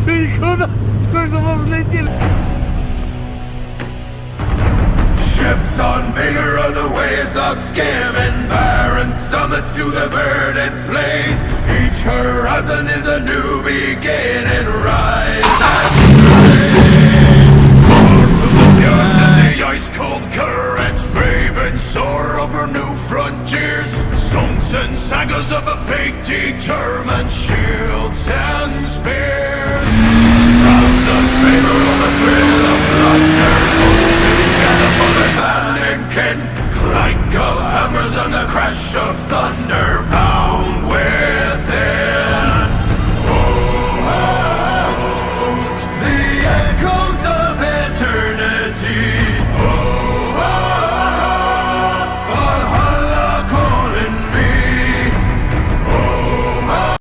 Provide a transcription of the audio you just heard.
Никуда. Только что мы взлетели. Ships on vigor of the waves of skimming, barren summits to the verdant plains. Each horizon is a new beginning. Rise and rain. Born from the fjords and the ice-cold currents, brave and soar over new frontiers. Songs and sagas of a fate eternal.